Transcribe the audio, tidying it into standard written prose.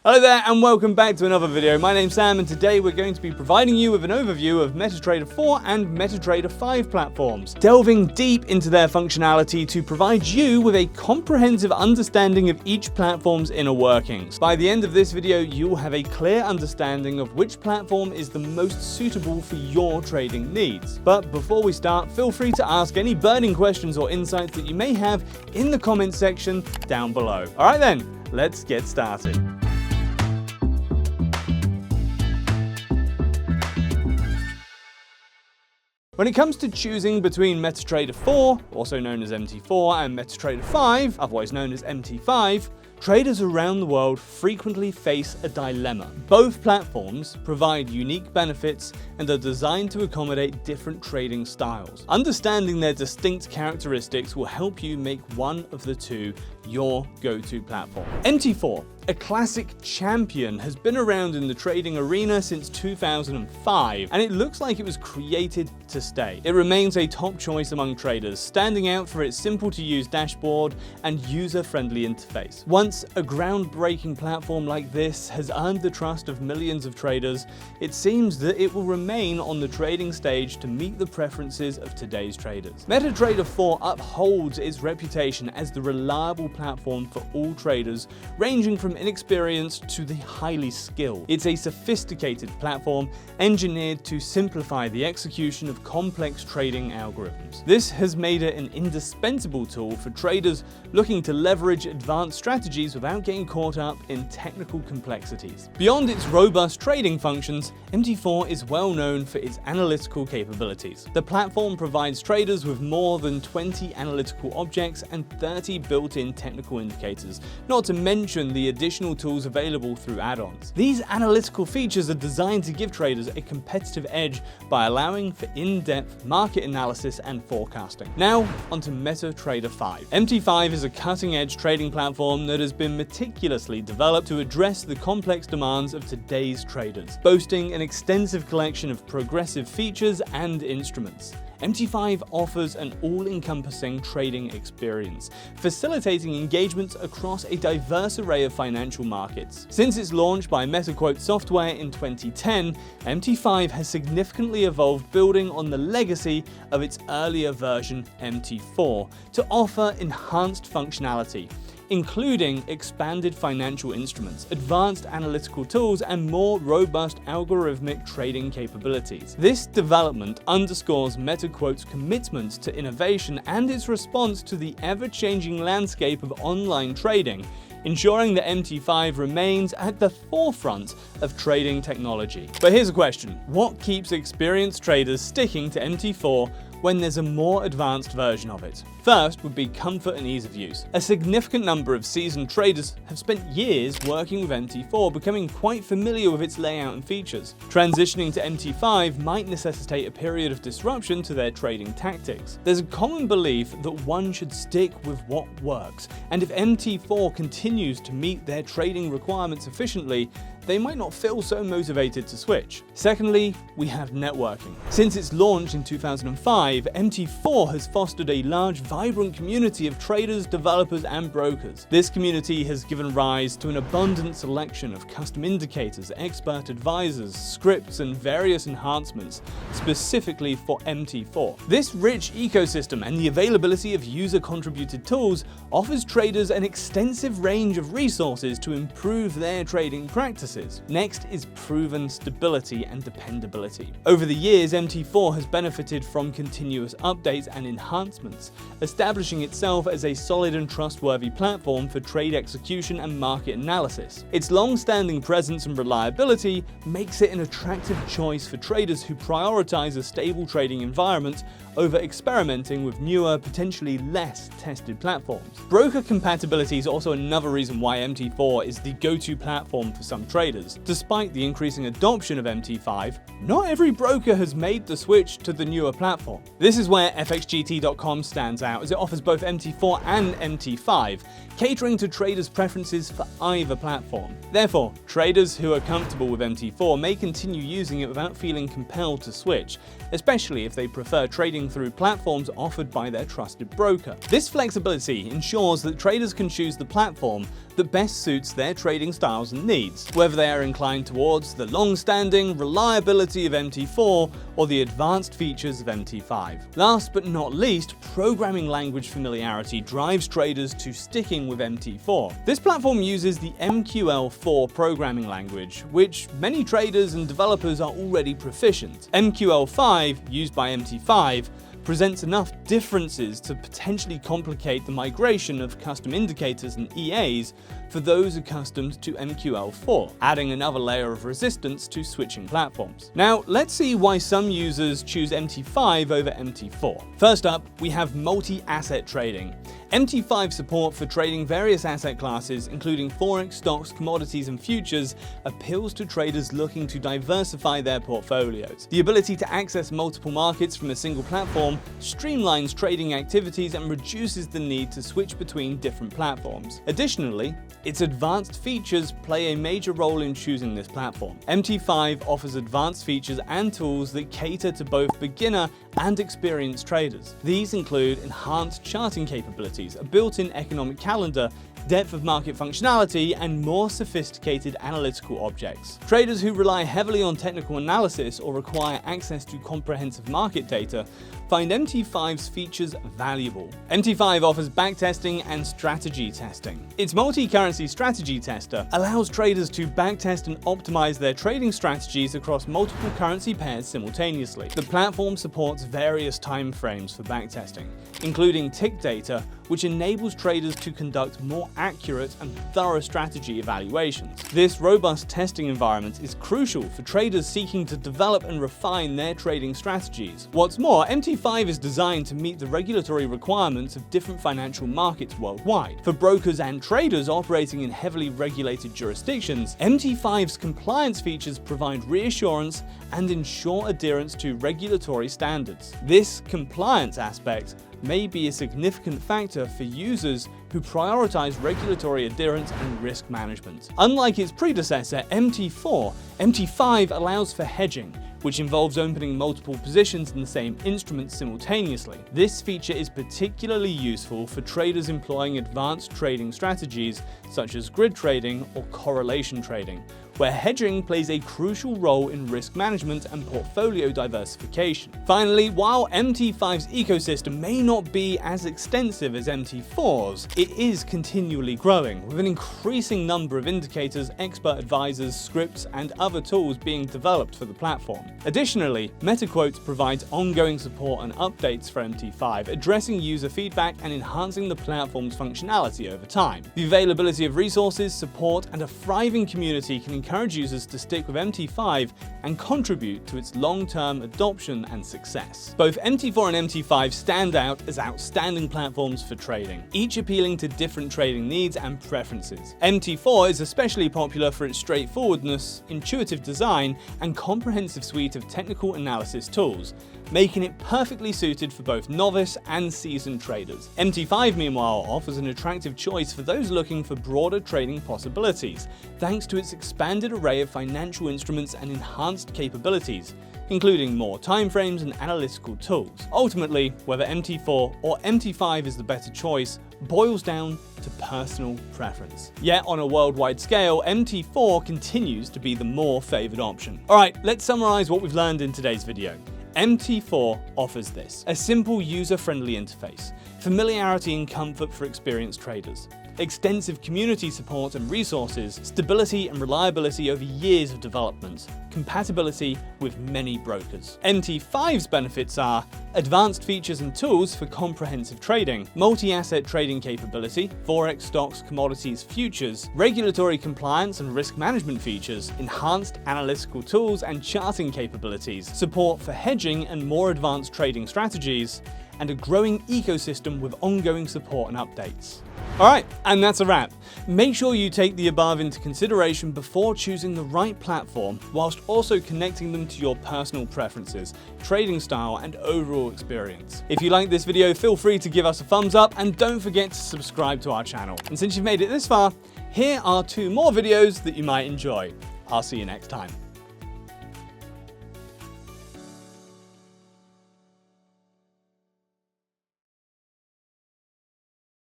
Hello there and welcome back to another video. My name's Sam and today we're going to be providing you with an overview of MetaTrader 4 and MetaTrader 5 platforms, delving deep into their functionality to provide you with a comprehensive understanding of each platform's inner workings. By the end of this video, you'll have a clear understanding of which platform is the most suitable for your trading needs. But before we start, feel free to ask any burning questions or insights that you may have in the comments section down below. Alright then, let's get started. When it comes to choosing between MetaTrader 4, also known as MT4, and MetaTrader 5, otherwise known as MT5, traders around the world frequently face a dilemma. Both platforms provide unique benefits and are designed to accommodate different trading styles. Understanding their distinct characteristics will help you make one of the two your go-to platform. MT4, a classic champion, has been around in the trading arena since 2005, and it looks like it was created to stay. It remains a top choice among traders, standing out for its simple-to-use dashboard and user-friendly interface. Once a groundbreaking platform like this has earned the trust of millions of traders, it seems that it will remain on the trading stage to meet the preferences of today's traders. MetaTrader 4 upholds its reputation as the reliable platform for all traders, ranging from inexperienced to the highly skilled. It's a sophisticated platform engineered to simplify the execution of complex trading algorithms. This has made it an indispensable tool for traders looking to leverage advanced strategies without getting caught up in technical complexities. Beyond its robust trading functions, MT4 is well known for its analytical capabilities. The platform provides traders with more than 20 analytical objects and 30 built-in technical indicators, not to mention the additional tools available through add-ons. These analytical features are designed to give traders a competitive edge by allowing for in-depth market analysis and forecasting. Now, onto MetaTrader 5. MT5 is a cutting-edge trading platform that has been meticulously developed to address the complex demands of today's traders, boasting an extensive collection of progressive features and instruments. MT5 offers an all-encompassing trading experience, facilitating engagements across a diverse array of financial markets. Since its launch by MetaQuote software in 2010, MT5 has significantly evolved, building on the legacy of its earlier version, MT4, to offer enhanced functionality, including expanded financial instruments, advanced analytical tools, and more robust algorithmic trading capabilities. This development underscores MetaQuote's commitment to innovation and its response to the ever-changing landscape of online trading, ensuring that MT5 remains at the forefront of trading technology. But here's a question: what keeps experienced traders sticking to MT4 when there's a more advanced version of it? First would be comfort and ease of use. A significant number of seasoned traders have spent years working with MT4, becoming quite familiar with its layout and features. Transitioning to MT5 might necessitate a period of disruption to their trading tactics. There's a common belief that one should stick with what works, and if MT4 continues to meet their trading requirements efficiently, they might not feel so motivated to switch. Secondly, we have networking. Since its launch in 2005, MT4 has fostered a large, vibrant community of traders, developers, and brokers. This community has given rise to an abundant selection of custom indicators, expert advisors, scripts, and various enhancements specifically for MT4. This rich ecosystem and the availability of user-contributed tools offers traders an extensive range of resources to improve their trading practices. Next is proven stability and dependability. Over the years, MT4 has benefited from continuous updates and enhancements, establishing itself as a solid and trustworthy platform for trade execution and market analysis. Its long-standing presence and reliability makes it an attractive choice for traders who prioritize a stable trading environment over experimenting with newer, potentially less tested platforms. Broker compatibility is also another reason why MT4 is the go-to platform for some traders. Despite the increasing adoption of MT5, not every broker has made the switch to the newer platform. This is where FXGT.com stands out, as it offers both MT4 and MT5, catering to traders' preferences for either platform. Therefore, traders who are comfortable with MT4 may continue using it without feeling compelled to switch, especially if they prefer trading through platforms offered by their trusted broker. This flexibility ensures that traders can choose the platform that best suits their trading styles and needs, whether they are inclined towards the long-standing reliability of MT4 or the advanced features of MT5. Last but not least, programming language familiarity drives traders to sticking with MT4. This platform uses the MQL4 programming language, which many traders and developers are already proficient. MQL5, used by MT5, presents enough differences to potentially complicate the migration of custom indicators and EAs for those accustomed to MQL4, adding another layer of resistance to switching platforms. Now, let's see why some users choose MT5 over MT4. First up, we have multi-asset trading. MT5 support for trading various asset classes, including forex, stocks, commodities, and futures, appeals to traders looking to diversify their portfolios. The ability to access multiple markets from a single platform streamlines trading activities and reduces the need to switch between different platforms. Additionally, its advanced features play a major role in choosing this platform. MT5 offers advanced features and tools that cater to both beginner and experienced traders. These include enhanced charting capabilities, a built-in economic calendar, depth of market functionality, and more sophisticated analytical objects. Traders who rely heavily on technical analysis or require access to comprehensive market data find MT5's features valuable. MT5 offers backtesting and strategy testing. Its multi-currency strategy tester allows traders to backtest and optimize their trading strategies across multiple currency pairs simultaneously. The platform supports various time frames for backtesting, including tick data, which enables traders to conduct more accurate and thorough strategy evaluations. This robust testing environment is crucial for traders seeking to develop and refine their trading strategies. What's more, MT5 is designed to meet the regulatory requirements of different financial markets worldwide. For brokers and traders operating in heavily regulated jurisdictions, MT5's compliance features provide reassurance and ensure adherence to regulatory standards. This compliance aspect may be a significant factor for users who prioritize regulatory adherence and risk management. Unlike its predecessor, MT4, MT5 allows for hedging, which involves opening multiple positions in the same instrument simultaneously. This feature is particularly useful for traders employing advanced trading strategies such as grid trading or correlation trading, where hedging plays a crucial role in risk management and portfolio diversification. Finally, while MT5's ecosystem may not be as extensive as MT4's, it is continually growing, with an increasing number of indicators, expert advisors, scripts, and other tools being developed for the platform. Additionally, MetaQuotes provides ongoing support and updates for MT5, addressing user feedback and enhancing the platform's functionality over time. The availability of resources, support, and a thriving community can encourage users to stick with MT5 and contribute to its long-term adoption and success. Both MT4 and MT5 stand out as outstanding platforms for trading, each appealing to different trading needs and preferences. MT4 is especially popular for its straightforwardness, intuitive design, and comprehensive suite of technical analysis tools, making it perfectly suited for both novice and seasoned traders. MT5, meanwhile, offers an attractive choice for those looking for broader trading possibilities, thanks to its expanded array of financial instruments and enhanced capabilities, including more timeframes and analytical tools. Ultimately, whether MT4 or MT5 is the better choice boils down to personal preference. Yet on a worldwide scale, MT4 continues to be the more favored option. Alright, let's summarize what we've learned in today's video. MT4 offers this: a simple user-friendly interface, familiarity and comfort for experienced traders, extensive community support and resources, stability and reliability over years of development, compatibility with many brokers. MT5's benefits are advanced features and tools for comprehensive trading, multi-asset trading capability, forex, stocks, commodities, futures, regulatory compliance and risk management features, enhanced analytical tools and charting capabilities, support for hedging and more advanced trading strategies, and a growing ecosystem with ongoing support and updates. Alright, and that's a wrap. Make sure you take the above into consideration before choosing the right platform, whilst also connecting them to your personal preferences, trading style, and overall experience. If you like this video, feel free to give us a thumbs up, and don't forget to subscribe to our channel. And since you've made it this far, here are 2 more videos that you might enjoy. I'll see you next time.